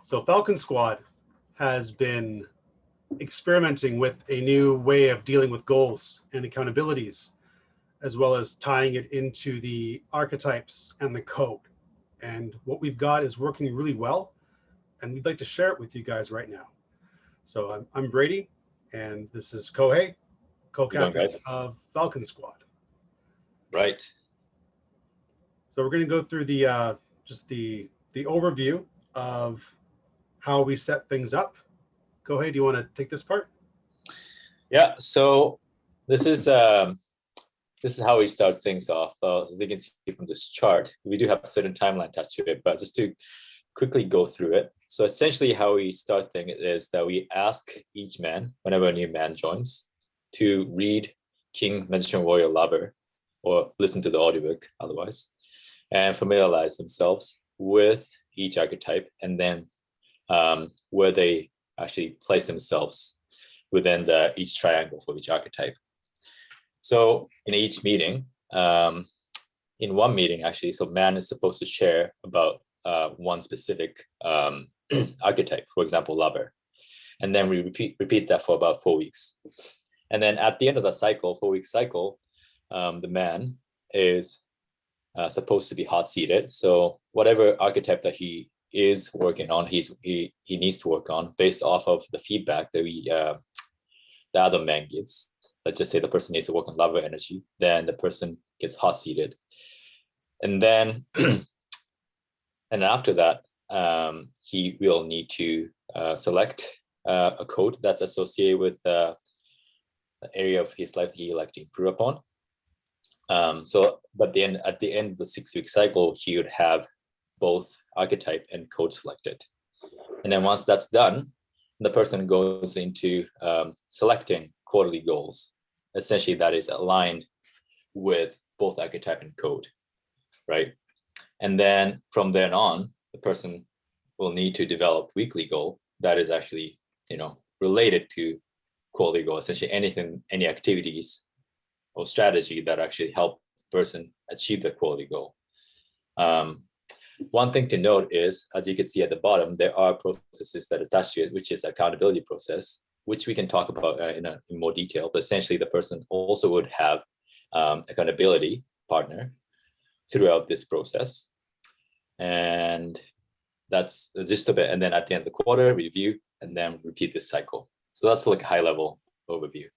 So Falcon Squad has been experimenting with a new way of dealing with goals and accountabilities, as well as tying it into the archetypes and the code. And what we've got is working really well, and we'd like to share it with you guys right now. So I'm Brady, and this is Kohei, co-captains of Falcon Squad. Right. So we're going to go through the just the overview of how we set things up. Kohei, do you want to take this part? Yeah. So this is how we start things off. As you can see from this chart, we do have a certain timeline attached to it, but just to quickly go through it. So essentially how we start things is that we ask each man, whenever a new man joins, to read King, Magician, Warrior, Lover, or listen to the audiobook otherwise, and familiarize themselves with each archetype, and then where they actually place themselves within each triangle for each archetype. So in each meeting, in one meeting actually, so man is supposed to share about one specific archetype, for example, lover. And then we repeat that for about 4 weeks. And then at the end of the cycle, 4-week cycle, the man is supposed to be hot seated. So whatever archetype that he is working on, he needs to work on based off of the feedback that the other man gives. Let's just say the person needs to work on lover energy, then the person gets hot seated. And then and after that, he will need to select a code that's associated with the area of his life that he like to improve upon. But then at the end of the 6-week cycle, he would have both archetype and code selected. And then once that's done, the person goes into selecting quarterly goals. Essentially, that is aligned with both archetype and code, right? And then from then on, the person will need to develop weekly goal that is actually, related to quarterly goal. Essentially, any activities or strategy that actually help the person achieve the quality goal. One thing to note is, as you can see at the bottom, there are processes that attach to it, which is accountability process, which we can talk about in more detail. But essentially, the person also would have accountability partner throughout this process. And that's the gist of it. And then at the end of the quarter, review, and then repeat this cycle. So that's like a high level overview.